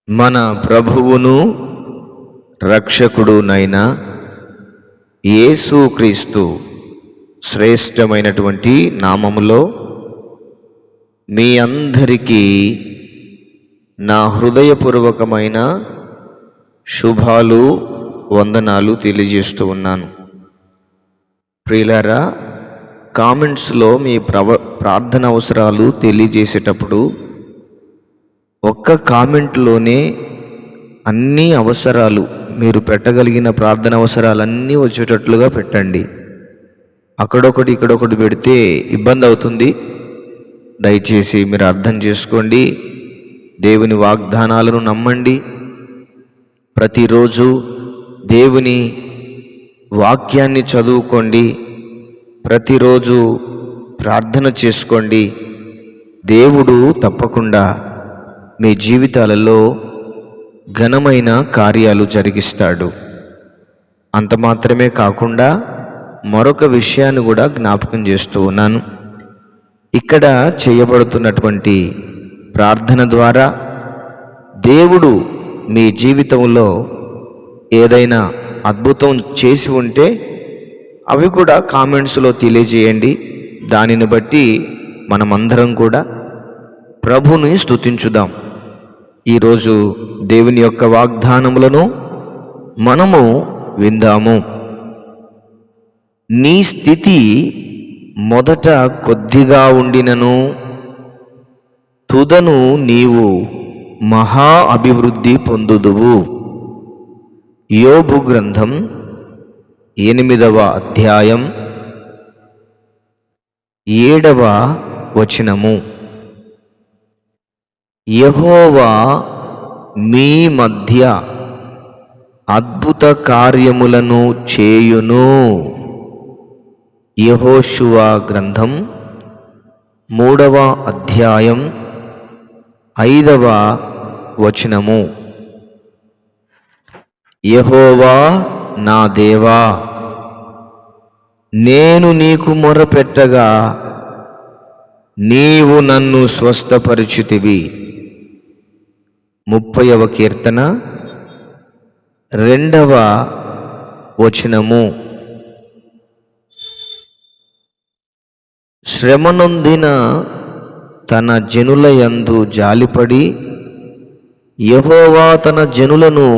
మన ప్రభువును రక్షకుడునైన యేసుక్రీస్తు శ్రేష్టమైనటువంటి నామములో మీ అందరికీ నా హృదయపూర్వకమైన శుభాలు వందనాలు తెలియజేస్తూ ఉన్నాను. ప్రియులారా, కామెంట్స్లో మీ ప్రార్థన అవసరాలు తెలియజేసేటప్పుడు ఒక్క కామెంట్లోనే అన్ని అవసరాలు, మీరు పెట్టగలిగిన ప్రార్థన అవసరాలన్నీ వచ్చేటట్లుగా పెట్టండి. అక్కడొకటి ఇక్కడొకటి పెడితే ఇబ్బంది అవుతుంది. దయచేసి మీరు అర్థం చేసుకోండి. దేవుని వాగ్దానాలను నమ్మండి. ప్రతిరోజు దేవుని వాక్యాన్ని చదువుకోండి. ప్రతిరోజు ప్రార్థన చేసుకోండి. దేవుడు తప్పకుండా మీ జీవితాలలో ఘనమైన కార్యాలు జరిగిస్తాడు. అంత మాత్రమే కాకుండా మరొక విషయాన్ని కూడా జ్ఞాపకం చేస్తూ ఉన్నాను. ఇక్కడ చేయబడుతున్నటువంటి ప్రార్థన ద్వారా దేవుడు మీ జీవితంలో ఏదైనా అద్భుతం చేసి ఉంటే అవి కూడా కామెంట్స్లో తెలియజేయండి. దానిని బట్టి మనమందరం కూడా ప్రభుని స్తుతించుదాం. ఈరోజు దేవుని యొక్క వాగ్దానములను మనము విందాము. నీ స్థితి మొదట కొద్దిగా ఉండినను తుదను నీవు మహా అభివృద్ధి పొందుదువు. యోబు గ్రంథం 8వ అధ్యాయం 7వ వచనము. యెహోవా మీ మధ్య అద్భుత కార్యములను చేయును. యెహోషువ గ్రంథం 3వ అధ్యాయం 5వ వచనము. యెహోవా నా దేవా, నేను నీకు మొరపెట్టగా నీవు నన్ను స్వస్థపరిచితివి. 30వ కీర్తన 2వ వచనము. శ్రమనొందిన తన జనుల యందు జాలిపడి యెహోవా తన జనులను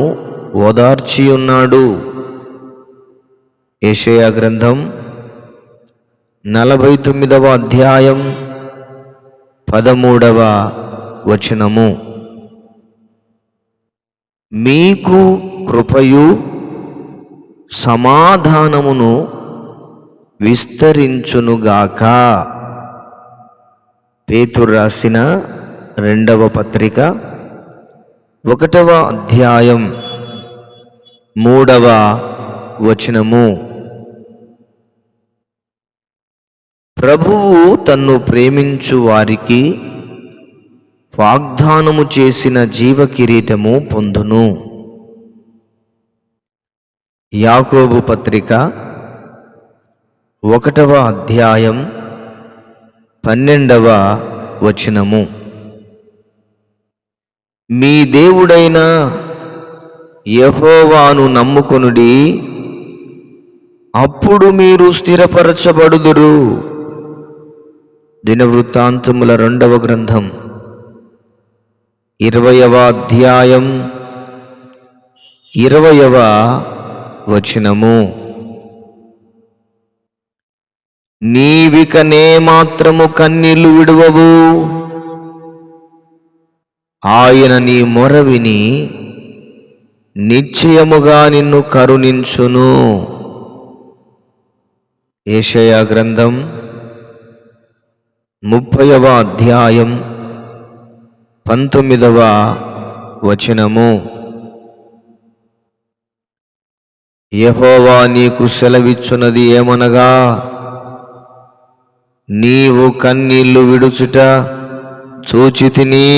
ఓదార్చియున్నాడు. యెషయా గ్రంథం 49వ అధ్యాయం 13వ వచనము. మీకు కృపయు సమాధానమును విస్తరించునుగాక. పేతురు రాసిన 2వ పత్రిక 1వ అధ్యాయం 3వ వచనము. ప్రభువు తన్ను ప్రేమించు వారికి వాగ్దానము చేసిన జీవ కిరీటము పొందును. యాకోబు పత్రిక 1వ అధ్యాయం 12వ వచనము. మీ దేవుడైన యెహోవాను నమ్ముకొనుడి, అప్పుడు మీరు స్థిరపరచబడుదురు. దినవృత్తాంతముల 2వ గ్రంథం 20వ అధ్యాయం 20వ వచనము. నీవికనే మాత్రము కన్నీళ్లు విడువవు, ఆయన నీ మొర విని నిశ్చయముగా నిన్ను కరుణించును. యెషయా గ్రంథం 30వ అధ్యాయం 19వ వచనము. యెహోవా నీకు సెలవిచ్చున్నది ఏమనగా, నీవు కన్నీళ్లు విడుచుట చూచితిని,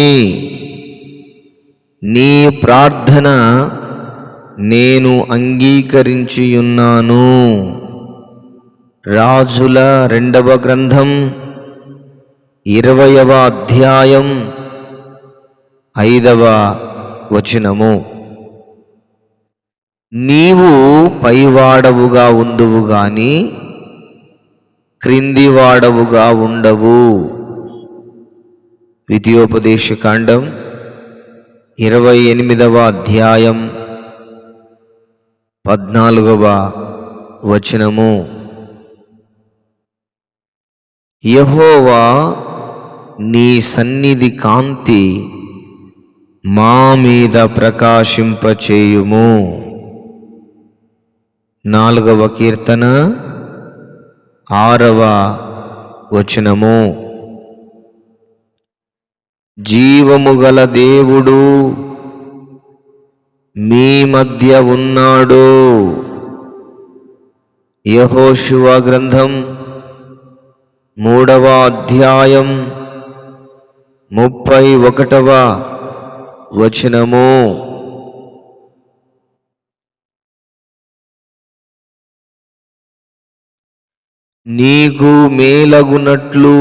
నీ ప్రార్థన నేను అంగీకరించియున్నాను. రాజుల 2వ గ్రంథం 20వ అధ్యాయం 5వ వచనము. నీవు పైవాడవుగా ఉందువు గాని క్రిందివాడవుగా ఉండవు. ద్వితీయోపదేశకాండం 28వ అధ్యాయం 14వ వచనము. యెహోవా నీ సన్నిధి కాంతి మా మీద ప్రకాశింపచేయుము. 4వ కీర్తన 6వ వచనము. జీవము గల దేవుడు మీ మధ్య ఉన్నాడు. యెహోషువ గ్రంథం 3వ అధ్యాయం 31వ వచనము. నీకు మేలగునట్లు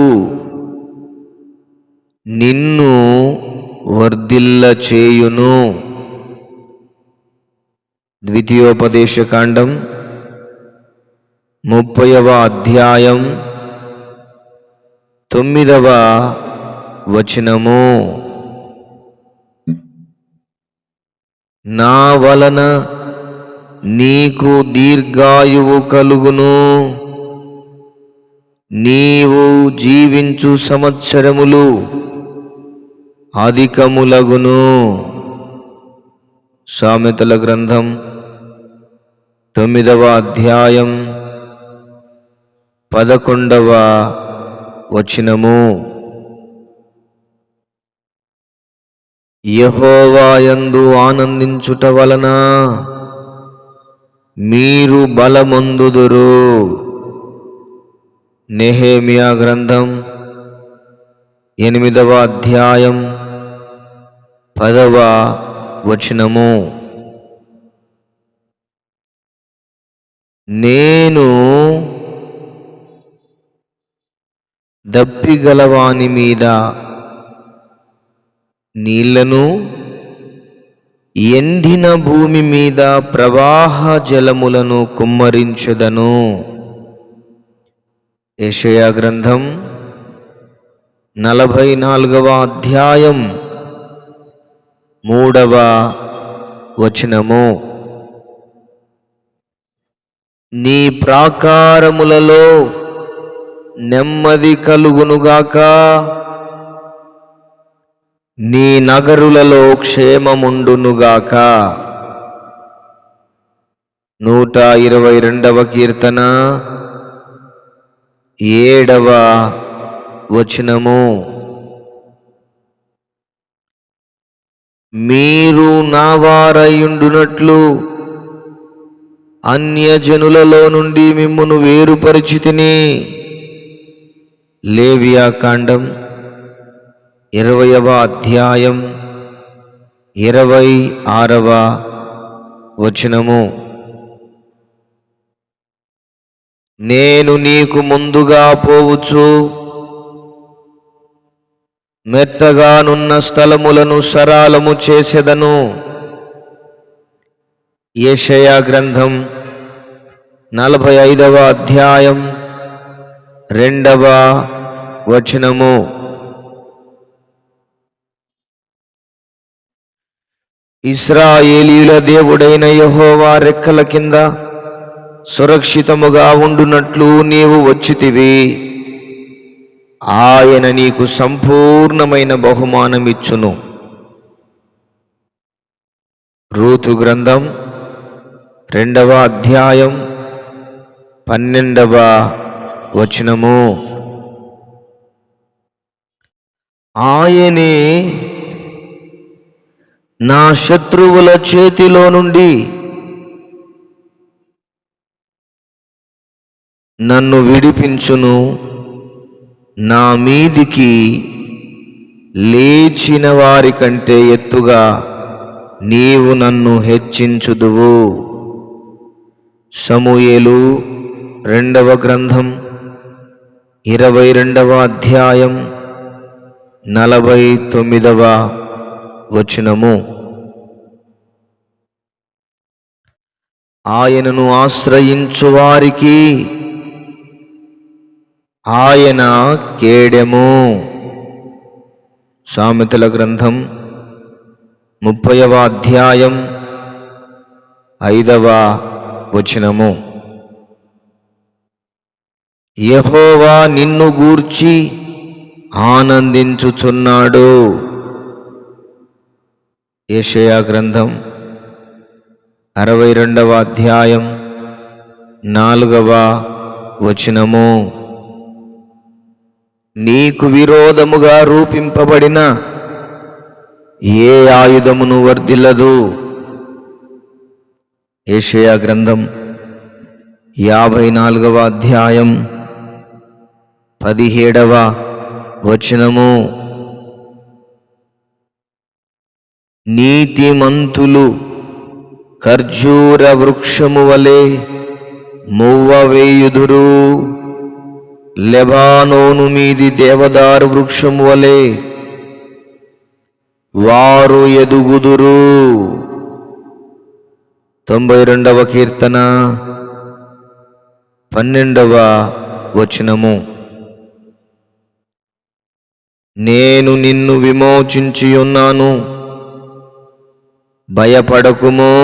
నిన్ను వర్ధిల్ల చేయును. ద్వితీయోపదేశకాండం 30వ అధ్యాయం 9వ వచనము. నా వలన నీకు దీర్ఘాయువు కలుగును. నీవు జీవించు సంవత్సరములు అధికములగును. సామెతల గ్రంథం 9వ అధ్యాయం 11వ వచనము. యెహోవా యందు ఆనందించుట వలన మీరు బలమొందుదురు. నెహెమ్యా గ్రంథం 8వ అధ్యాయం 10వ వచనము. నేను దప్పిగలవాని మీద నీళ్లను, ఎండిన భూమి మీద ప్రవాహ జలములను కుమ్మరించెదను. యెషయా గ్రంథం 44వ అధ్యాయం 3వ వచనము. నీ ప్రాకారములలో నెమ్మది కలుగునుగాక. నీ నగరులలో క్షేమముండునుగాక. 122వ కీర్తన 7వ వచనము. మీరు నా వారయుండునట్లు అన్యజనులలో నుండి మిమ్మును వేరుపరిచితిని. లేవియా కాండం 20వ అధ్యాయం 26వ వచనము. నేను నీకు ముందుగా పోవచ్చు, మెత్తగానున్న స్థలములను సరాలము చేసెదను. యెషయా గ్రంథం 45వ అధ్యాయం 2వ వచనము. ఇశ్రాయేలీయుల దేవుడైన యెహోవా రెక్కల కింద సురక్షితముగా ఉండునట్లు నీవు వచ్చితివి. ఆయన నీకు సంపూర్ణమైన బహుమానమిచ్చును. రూతు గ్రంథం 2వ అధ్యాయం 12వ వచనము. ఆయనే నా శత్రువుల చేతిలో నుండి నన్ను విడిపించును. నా మీదికి లేచిన వారి కంటే ఎత్తుగా నీవు నన్ను హెచ్చించుదువు. సమూయేలు 2వ గ్రంథం 22వ అధ్యాయం 49వ వచనము. ఆయనను ఆశ్రయించు వారికి ఆయన కేడెము. సామెతల గ్రంథం 30వ అధ్యాయం 5వ వచనము. యెహోవా నిన్ను గూర్చి ఆనందించుచున్నాడు. యెషయా గ్రంథం 62వ అధ్యాయం 4వ వచనము. నీకు విరోధముగా రూపింపబడిన ఏ ఆయుధమును వర్ధిల్లదు. యెషయా గ్రంథం 54వ అధ్యాయం 17వ వచనము. నీతిమంతులు ఖర్జూర వృక్షము వలె మువ్వ వేయుదురు, లెబానోను మీది దేవదారు వృక్షము వలె వారు ఎదుగుదురు. 92వ కీర్తన 12వ వచనము. నేను నిన్ను విమోచించి ఉన్నాను, భయపడకుము,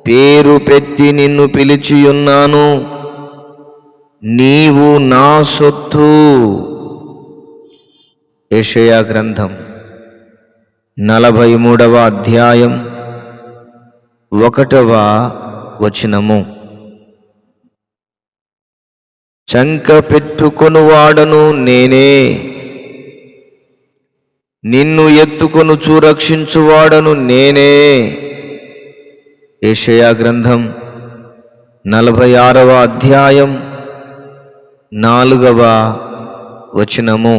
పేరు పెట్టి నిన్ను పిలిచియున్నాను, నీవు నా సొత్తు. యెషయా గ్రంథం 43వ అధ్యాయం 1వ వచనము. చంక పెట్టుకొనువాడను నేనే, నిన్ను ఎత్తుకొనుచు రక్షించువాడను నేనే. యెషయా గ్రంథం 46వ అధ్యాయం 4వ వచనము.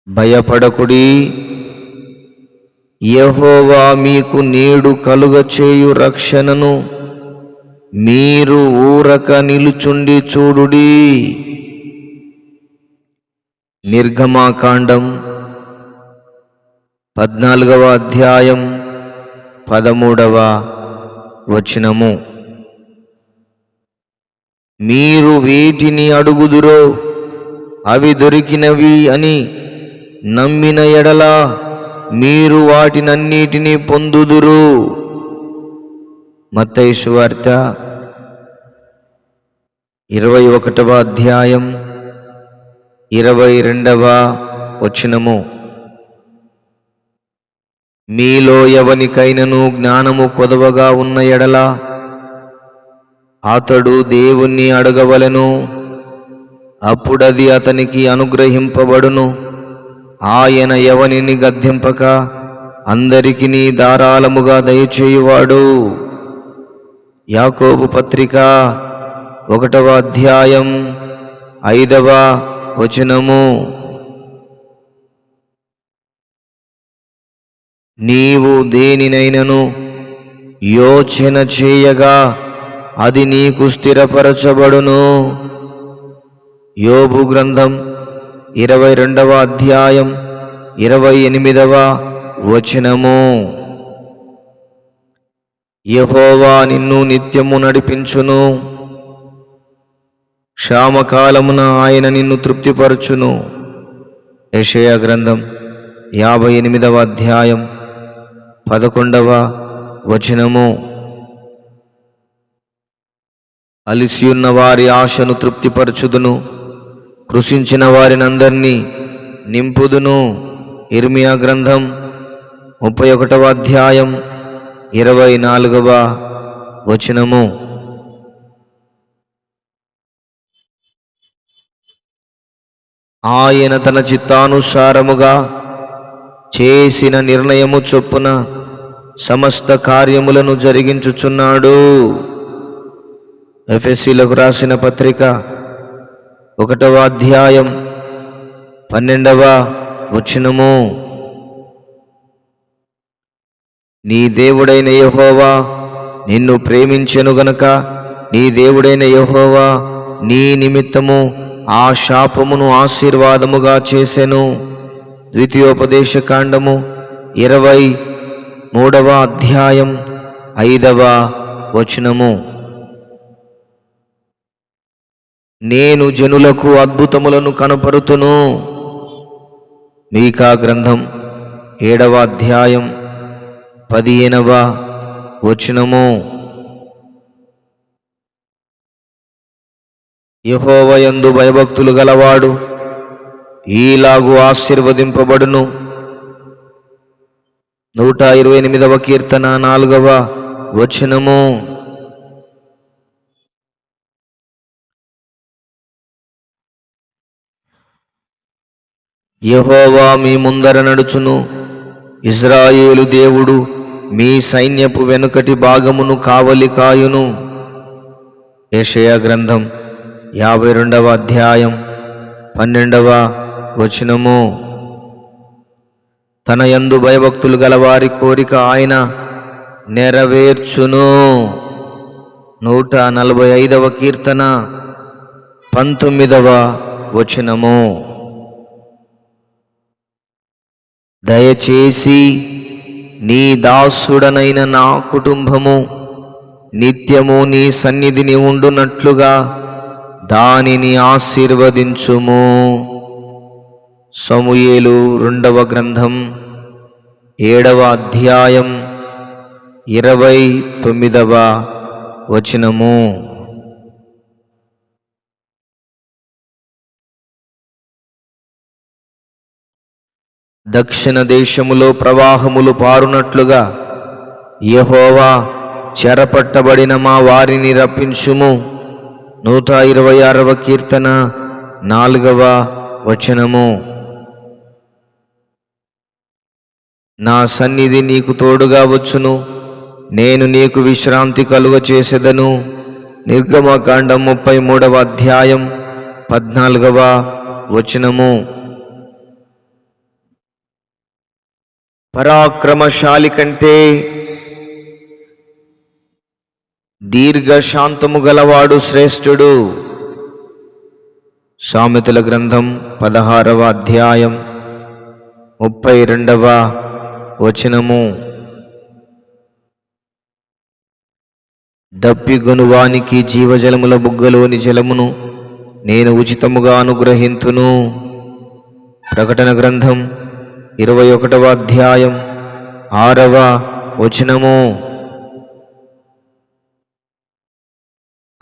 భయపడకుడి, యెహోవా మీకు నేడు కలుగచేయు రక్షణను మీరు ఊరక నిలుచుండి చూడుడి. నిర్గమాకాండం 14వ అధ్యాయం 13వ వచనము. మీరు వీటిని అడుగుదురో అవి దొరికినవి అని నమ్మిన ఎడల మీరు వాటినన్నిటినీ పొందుదురు. మత్తయి సువార్త 21వ అధ్యాయం 22వ వచనము. మీలో ఎవనికైనను జ్ఞానము కొదవగా ఉన్న ఎడల అతడు దేవుణ్ణి అడగవలెను, అప్పుడది అతనికి అనుగ్రహింపబడును. ఆయన ఎవనిని గద్దింపక అందరికిని ధారాళముగా దయచేయువాడు. యాకోబు పత్రిక 1వ అధ్యాయం 5వ వచనము. నీవు దేనినైనను యోచన చేయగా అది నీకు స్థిరపరచబడును. యోబు గ్రంథం 22వ అధ్యాయం 28వ వచనము. యెహోవా నిన్ను నిత్యము నడిపించును, క్షామకాలమున ఆయన నిన్ను తృప్తిపరచును. యెషయా గ్రంథం 58వ అధ్యాయం 11వ వచనము. అలిసియున్న వారి ఆశను తృప్తిపరచుదును, కృషించిన వారినందరినీ నింపుదును. ఇర్మియా గ్రంథం 31వ అధ్యాయం 24వ వచనము. ఆయన తన చిత్తానుసారముగా చేసిన నిర్ణయము చొప్పున సమస్త కార్యములను జరిగించుచున్నాడు. ఎఫెసీలకు రాసిన పత్రిక 1వ అధ్యాయం 12వ వచనము. నీ దేవుడైన యెహోవా నిన్ను ప్రేమించెను గనుక నీ దేవుడైన యెహోవా నీ నిమిత్తము ఆ శాపమును ఆశీర్వాదముగా చేసెను. ద్వితీయోపదేశకాండము 3వ అధ్యాయం 5వ వచనము. నేను జనులకు అద్భుతములను కనపరుతును. మీకా గ్రంథం 7వ అధ్యాయం 15వ వచనము. యెహోవా యందు భయభక్తులు గలవాడు ఈలాగు ఆశీర్వదింపబడును. 128వ కీర్తన 4వ వచనము. యెహోవా మీ ముందర నడుచును, ఇశ్రాయేలు దేవుడు మీ సైన్యపు వెనుకటి భాగమును కావలి కాయును. యెషయా గ్రంథం 52వ అధ్యాయం 12వ వచనము. తన యందు భయభక్తులు గలవారి కోరిక ఆయన నెరవేర్చును. 145వ కీర్తన 19వ వచనము. దయచేసి నీ దాసుడనైన నా కుటుంబము నిత్యము నీ సన్నిధిని ఉండునట్లుగా దానిని ఆశీర్వదించుము. సమూయేలు 2వ గ్రంథం 7వ అధ్యాయం 29వ వచనము. దక్షిణ దేశములో ప్రవాహములు పారునట్లుగా యెహోవా చెరపట్టబడిన మా వారిని రప్పించుము. 126వ కీర్తన 4వ వచనము. నా సన్నిధి నీకు తోడుగా వచ్చును, నేను నీకు విశ్రాంతి కలుగ చేసేదను. నిర్గమకాండం 33వ అధ్యాయం 14వ వచనము. పరాక్రమశాలి కంటే దీర్ఘశాంతము గలవాడు శ్రేష్ఠుడు. సామెతల గ్రంథం 16వ అధ్యాయం 32వ వచనము. దప్పిగొనువానికి జీవజలముల బుగ్గలోని జలమును నేను ఉచితముగా అనుగ్రహింతును. ప్రకటన గ్రంథం 21వ అధ్యాయం 6వ వచనము.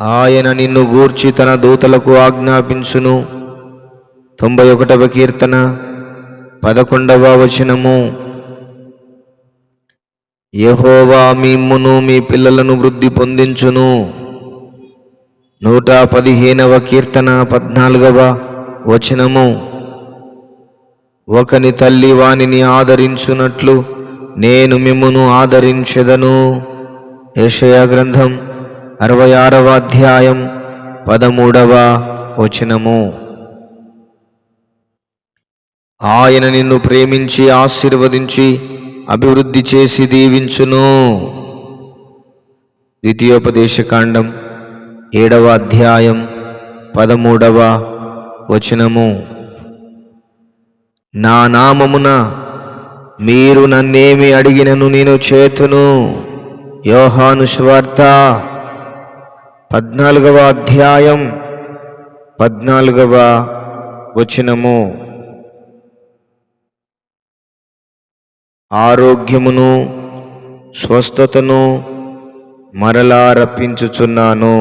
ఆయన నిన్ను గూర్చి తన దూతలకు ఆజ్ఞాపించును. 91వ కీర్తన 11వ వచనము. యెహోవా మిమ్మును మీ పిల్లలను వృద్ధి పొందించును. 115వ కీర్తన 14వ వచనము. ఒకని తల్లి వానిని ఆదరించున్నట్లు నేను మిమ్మును ఆదరించెదను. యెషయా గ్రంథం 66వ అధ్యాయం 13వ వచనము. ఆయన నిన్ను ప్రేమించి ఆశీర్వదించి అభివృద్ధి చేసి దీవించును. ద్వితీయోపదేశకాండం 7వ అధ్యాయం 13వ వచనము. నా నామమున మీరు నన్నేమి అడిగినను నేను చేతును. యోహాను సువార్త 14వ అధ్యాయం 14వ వచనము. ఆరోగ్యమును స్వస్థతను మరలా రప్పించుచున్నాను.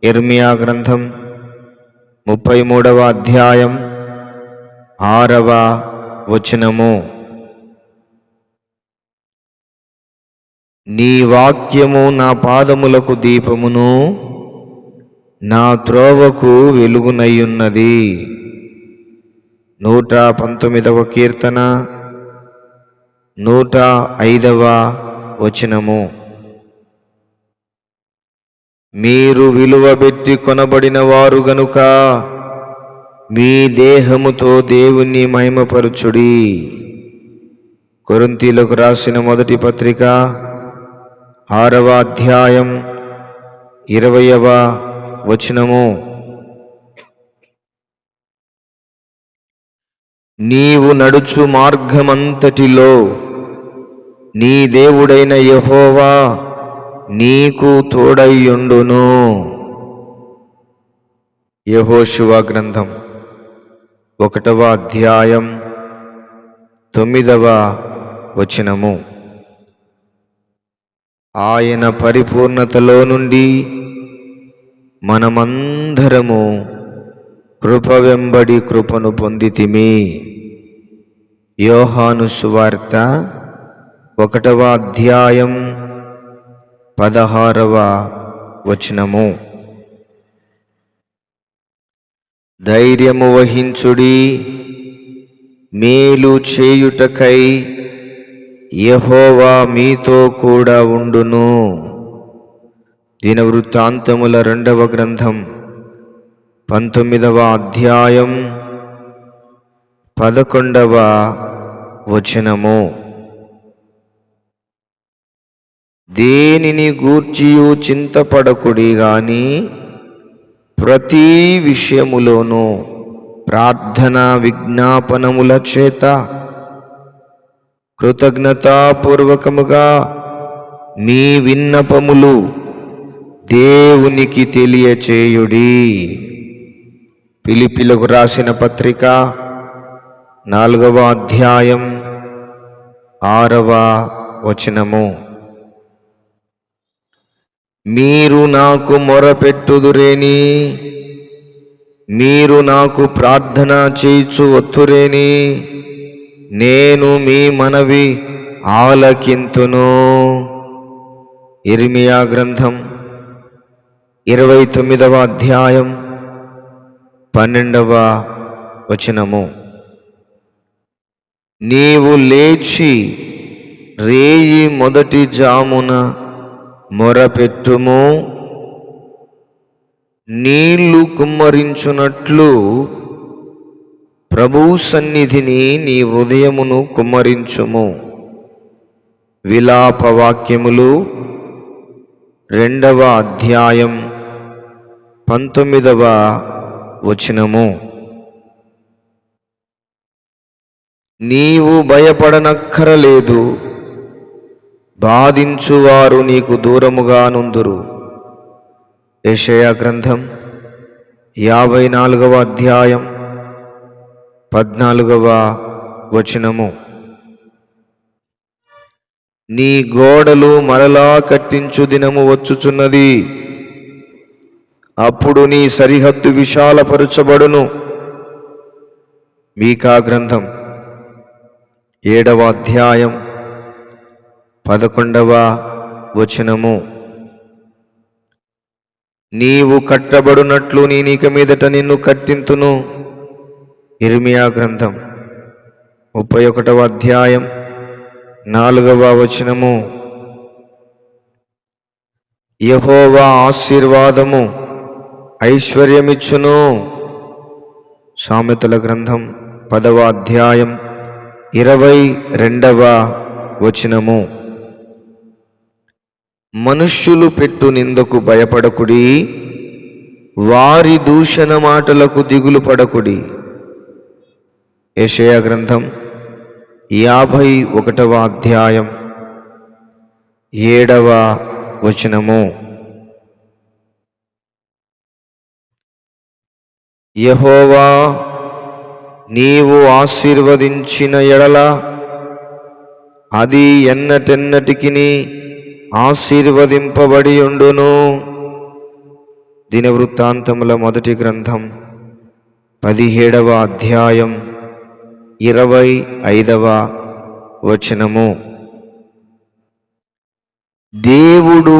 ఇర్మియా గ్రంథం 33వ అధ్యాయం 6వ వచనము. నీ వాక్యము నా పాదములకు దీపమును నా త్రోవకు వెలుగునయ్యున్నది. 119వ కీర్తన 105వ వచనము. మీరు విలువబెట్టి కొనబడిన వారు గనుక మీ దేహముతో దేవుణ్ణి మహిమపరచుడి. కొరింథీయులకు రాసిన మొదటి పత్రిక 6వ అధ్యాయం 20వ వచనము. నీవు నడుచు మార్గమంతటిలో నీ దేవుడైన యెహోవా నీకు తోడైయుండును. యెహోషువ గ్రంథం 1వ అధ్యాయం 9వ వచనము. ఆయన పరిపూర్ణతలో నుండి మనమందరము కృప వెంబడి కృపను పొందితిమి. యోహాను సువార్త 1వ అధ్యాయం 16వ వచనము. ధైర్యము వహించుడి, మేలు చేయుటకై యెహోవా మీతో కూడా ఉండును. దినవృత్తాంతముల 2వ గ్రంథం 19వ అధ్యాయం 11వ వచనము. దేనిని గూర్చియు చింతపడకుడి గాని ప్రతి విషయములోనూ ప్రార్థన విజ్ఞాపనముల చేత కృతజ్ఞతాపూర్వకముగా మీ విన్నపములు దేవునికి తెలియచేయుడి. ఫిలిప్పీలకు రాసిన పత్రిక 4వ అధ్యాయం 6వ వచనము. మీరు నాకు మొరపెట్టుదురేని, మీరు నాకు ప్రార్థన చేయుచు వత్తురేని, నేను మీ మనవి ఆలకింతును. యిర్మీయా గ్రంథం 29వ అధ్యాయం 12వ వచనము. నీవు లేచి రేయి మొదటి జామున మొరపెట్టుము, నీళ్లు కుమ్మరించున్నట్లు ప్రభువు సన్నిధిని నీ హృదయమును కుమ్మరించుము. విలాపవాక్యములు 2వ అధ్యాయం 19వ వచనము. నీవు భయపడనక్కరలేదు, బాధించువారు నీకు దూరముగా నుందురు. యెషయా గ్రంథం 54వ అధ్యాయం 14వ వచనము. నీ గోడలు మరలా కట్టించు దినము వచ్చుచున్నది, అప్పుడు నీ సరిహద్దు విశాలపరచబడును. మీకా గ్రంథం 7వ అధ్యాయం 11వ వచనము. నీవు కట్టబడినట్లు నేనిక మీదట నిన్ను కట్టింతును. యిర్మీయా గ్రంథం 31వ అధ్యాయం 4వ వచనము. యెహోవా ఆశీర్వాదము ఐశ్వర్యమిచ్చును. సామెతల గ్రంథం 10వ అధ్యాయం 22వ వచనము. మనుష్యులు పెట్టు నిందకు భయపడకుడి, వారి దూషణ మాటలకు దిగులు పడకుడి. యెషయా గ్రంథం 51వ అధ్యాయం 7వ వచనము. యెహోవా నీవు ఆశీర్వదించిన ఎడల అది ఎన్నటెన్నటికిని ఆశీర్వదింపబడి ఉండును. దినవృత్తాంతముల 1వ గ్రంథం 17వ అధ్యాయం 25వ వచనము. దేవుడు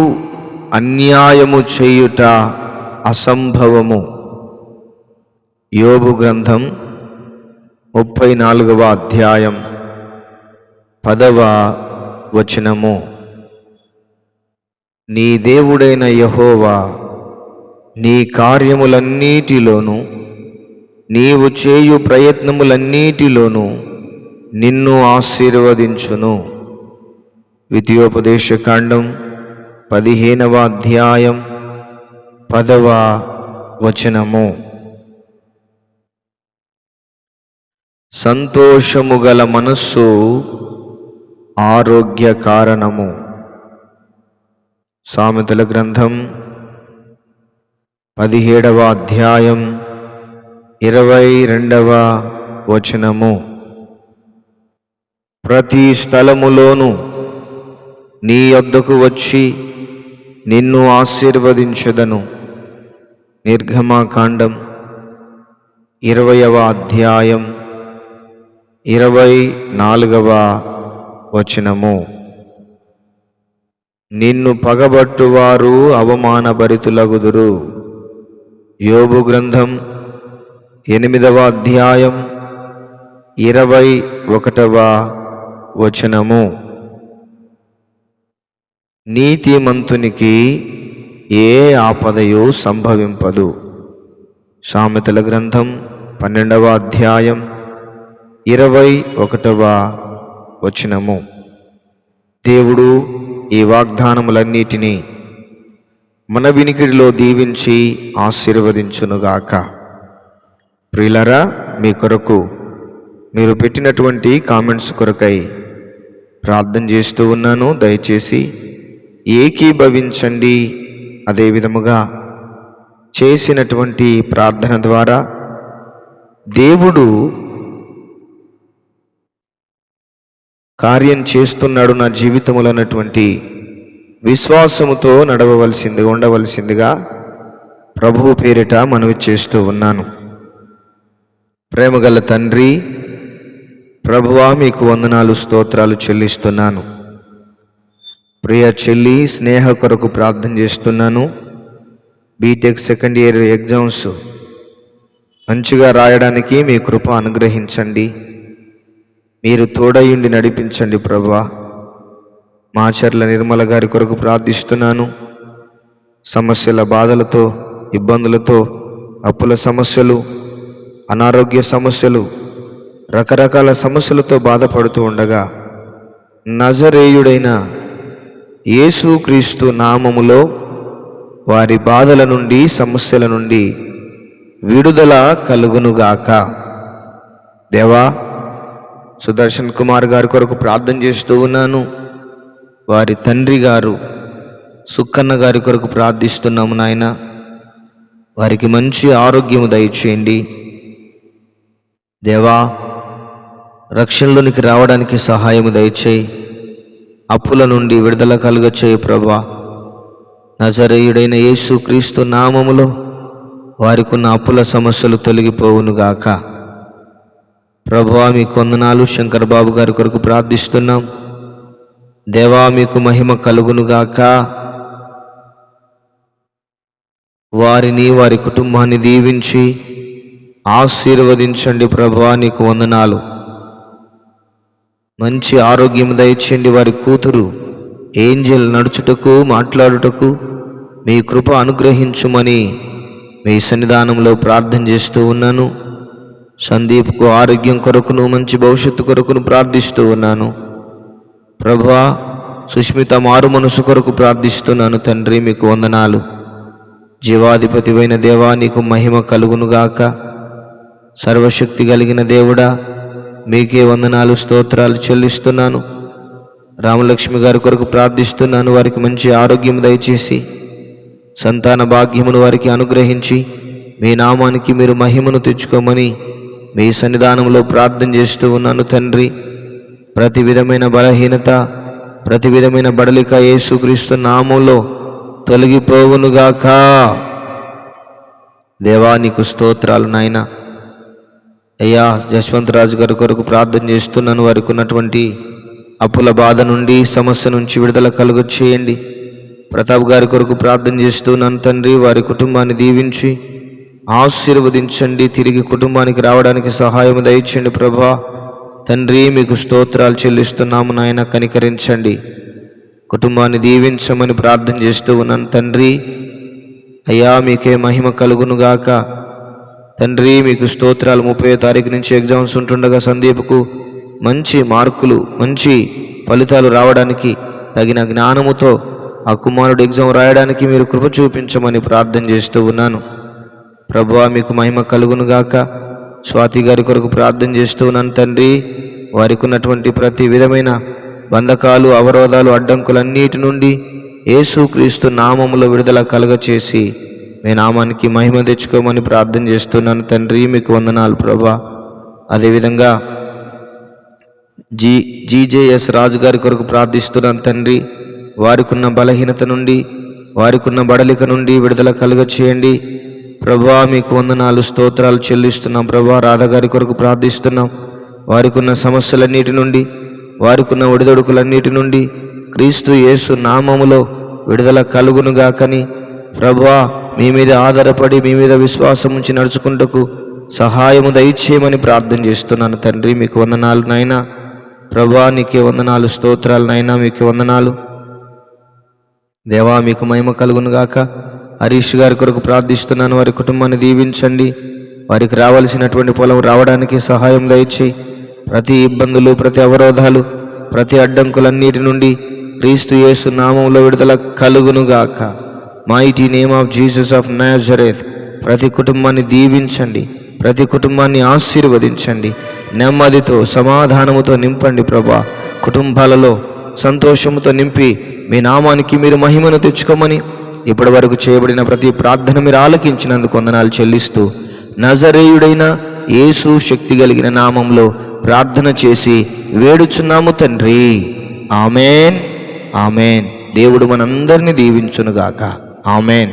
అన్యాయము చేయుట అసంభవము. యోబు గ్రంథం 34వ అధ్యాయం 10వ వచనము. నీ దేవుడైన యెహోవా నీ కార్యములన్నిటిలోనూ నీవు చేయు ప్రయత్నములన్నిటిలోనూ నిన్ను ఆశీర్వదించును. ద్వితీయోపదేశకాండం 15వ అధ్యాయం 10వ వచనము. సంతోషము గల మనస్సు ఆరోగ్య కారణము. సామెతల గ్రంథం 17వ అధ్యాయం 22వ వచనము. ప్రతి స్థలములోను నీ యొద్దకు వచ్చి నిన్ను ఆశీర్వదించెదను. నిర్గమకాండం 20వ అధ్యాయం 24వ వచనము. నిన్ను పగబట్టువారు అవమానభరితులగుదురు. యోబు గ్రంథం 8వ అధ్యాయం 21వ వచనము. నీతిమంతునికి ఏ ఆపదయు సంభవింపదు. సామెతల గ్రంథం 12వ అధ్యాయం 21వ వచనము. దేవుడు ఈ వాగ్దానములన్నిటినీ మన వినికిడిలో దీవించి ఆశీర్వదించునుగాక. ప్రియులారా, మీ కొరకు మీరు పెట్టినటువంటి కామెంట్స్ కొరకై ప్రార్థన చేస్తూ ఉన్నాను. దయచేసి ఏకీభవించండి. అదేవిధముగా చేసినటువంటి ప్రార్థన ద్వారా దేవుడు కార్యం చేస్తున్నాడు నా జీవితంలో అన్నటువంటి విశ్వాసముతో ఉండవలసిందిగా ప్రభువు పేరిట మనవి చేస్తూ ఉన్నాను. ప్రేమగల తండ్రి, ప్రభువా మీకు వందనాలు, స్తోత్రాలు చెల్లిస్తున్నాను. ప్రియ చెల్లి స్నేహ కొరకు ప్రార్థన చేస్తున్నాను. బీటెక్ సెకండ్ ఇయర్ ఎగ్జామ్స్ మంచిగా రాయడానికి మీ కృప అనుగ్రహించండి. మీరు తోడయుండి నడిపించండి ప్రభువా. మాచర్ల నిర్మల గారి కొరకు ప్రార్థిస్తున్నాను. సమస్యల బాధలతో, ఇబ్బందులతో, అప్పుల సమస్యలు, అనారోగ్య సమస్యలు, రకరకాల సమస్యలతో బాధపడుతూ ఉండగా నజరేయుడైన యేసుక్రీస్తు నామములో వారి బాధల నుండి, సమస్యల నుండి విడుదల కలుగునుగాక. దేవా, సుదర్శన్ కుమార్ గారి కొరకు ప్రార్థన చేస్తూ ఉన్నాను. వారి తండ్రి గారు సుక్కన్న గారి కొరకు ప్రార్థిస్తున్నాము నాయన. వారికి మంచి ఆరోగ్యము దయచేయండి దేవా. రక్షణలోనికి రావడానికి సహాయము దయచేయి. అప్పుల నుండి విడుదల కలుగచేయి ప్రభువా. నజరేయుడైన యేసుక్రీస్తు నామములో వారికి ఉన్న అప్పుల సమస్యలు తొలగిపోవునుగాక. ప్రభువా మీకు వందనాలు. శంకర్ బాబు గారి కొరకు ప్రార్థిస్తున్నాం. దేవా మీకు మహిమ కలుగునుగాక. వారిని, వారి కుటుంబాన్ని దీవించి ఆశీర్వదించండి ప్రభువా. నీకు వందనాలు. మంచి ఆరోగ్యం దయచేయండి. వారి కూతురు ఏంజెల్ నడుచుటకు, మాట్లాడుటకు మీ కృప అనుగ్రహించుమని మీ సన్నిధానంలో ప్రార్థన చేస్తూ ఉన్నాను. సందీప్కు ఆరోగ్యం కొరకును, మంచి భవిష్యత్తు కొరకును ప్రార్థిస్తూ ఉన్నాను ప్రభువా. సుష్మిత మారు మనసు కొరకు ప్రార్థిస్తున్నాను తండ్రి. మీకు వందనాలు. జీవాధిపతివైన దేవా నీకు మహిమ కలుగునుగాక. సర్వశక్తి కలిగిన దేవుడా మీకే వందనాలు, స్తోత్రాలు చెల్లిస్తున్నాను. రామలక్ష్మి గారి కొరకు ప్రార్థిస్తున్నాను. వారికి మంచి ఆరోగ్యం దయచేసి సంతాన భాగ్యమును వారికి అనుగ్రహించి మీ నామానికి మీరు మహిమను తెచ్చుకోమని మీ సన్నిధానంలో ప్రార్థన చేస్తూ ఉన్నాను తండ్రి. ప్రతి విధమైన బలహీనత, ప్రతి విధమైన బడలిక యేసుక్రీస్తు నామంలో తొలగిపోవునుగాక. దేవా నీకు స్తోత్రాలు నాయన. అయ్యా, జశ్వంతరాజు గారి కొరకు ప్రార్థన చేస్తున్నాను. వారికి ఉన్నటువంటి అప్పుల బాధ నుండి, సమస్య నుంచి విడుదల కలుగు చేయండి. ప్రతాప్ గారి కొరకు ప్రార్థన చేస్తున్నాను తండ్రి. వారి కుటుంబాన్ని దీవించి ఆశీర్వదించండి. తిరిగి కుటుంబానికి రావడానికి సహాయం దయచేయండి ప్రభా. తండ్రి మీకు స్తోత్రాలు చెల్లిస్తున్నాము నాయన. కనికరించండి, కుటుంబాన్ని దీవించమని ప్రార్థన చేస్తూ ఉన్నాను తండ్రి. అయ్యా మీకే మహిమ కలుగునుగాక తండ్రి. మీకు స్తోత్రాలు. 30వ తారీఖు నుంచి ఎగ్జామ్స్ ఉంటుండగా సందీప్కు మంచి మార్కులు, మంచి ఫలితాలు రావడానికి తగిన జ్ఞానముతో ఆ కుమారుడు ఎగ్జామ్ రాయడానికి మీరు కృప చూపించమని ప్రార్థన చేస్తూ ఉన్నాను ప్రభువా. మీకు మహిమ కలుగునుగాక. స్వాతి గారి కొరకు ప్రార్థన చేస్తూ ఉన్నాను తండ్రి. వారికి ఉన్నటువంటి ప్రతి విధమైన బంధకాలు, అవరోధాలు, అడ్డంకులన్నిటి నుండి యేసుక్రీస్తు నామములో విడుదల కలుగచేసి మీ నామానికి మహిమ తెచ్చుకోమని ప్రార్థన చేస్తున్నాను తండ్రి. మీకు వందనాలు ప్రభా. అదేవిధంగా జీజేఎస్ రాజు గారి కొరకు ప్రార్థిస్తున్నాను తండ్రి. వారికున్న బలహీనత నుండి, వారికున్న బడలిక నుండి విడుదల కలుగచేయండి ప్రభా. మీకు వందనాలు, స్తోత్రాలు చెల్లిస్తున్నాం ప్రభా. రాధగారి కొరకు ప్రార్థిస్తున్నాం. వారికున్న సమస్యలన్నిటి నుండి, వారికున్న ఒడిదొడుకులన్నిటి నుండి క్రీస్తు యేసు నామములో విడుదల కలుగునుగాకని ప్రభా, మీ మీద ఆధారపడి మీ మీద విశ్వాసం ఉంచి నడుచుకుంటకు సహాయము దయచేయమని ప్రార్థన చేస్తున్నాను తండ్రి. మీకు వందనాలు నాయనా ప్రభా. నీకే వందనాలు, స్తోత్రాలు నాయనా. మీకు వందనాలు దేవా. మీకు మహిమ కలుగునుగాక. హరీష్ గారి కొరకు ప్రార్థిస్తున్నాను. వారి కుటుంబాన్ని దీవించండి. వారికి రావాల్సినటువంటి పొలం రావడానికి సహాయం దయచేయి. ప్రతి ఇబ్బందులు, ప్రతి అవరోధాలు, ప్రతి అడ్డంకులన్నిటి నుండి క్రీస్తు యేసు నామములో విడుదల కలుగునుగాక. Mighty name of Jesus of Nazareth ప్రతి కుటుంబాన్ని దీవించండి, ప్రతి కుటుంబాన్ని ఆశీర్వదించండి. నెమ్మదితో, సమాధానముతో నింపండి ప్రభా. కుటుంబాలలో సంతోషముతో నింపి మీ నామానికి మీరు మహిమను తెచ్చుకోమని ఇప్పటి వరకు చేయబడిన ప్రతి ప్రార్థన మీరు ఆలకించినందుకు వందనాలు చెల్లిస్తూ నజరేయుడైన యేసు శక్తి కలిగిన నామంలో ప్రార్థన చేసి వేడుచున్నాము తండ్రి. Amen, amen. దేవుడు మనందరినీ దీవించునుగాక. ఆమెన్.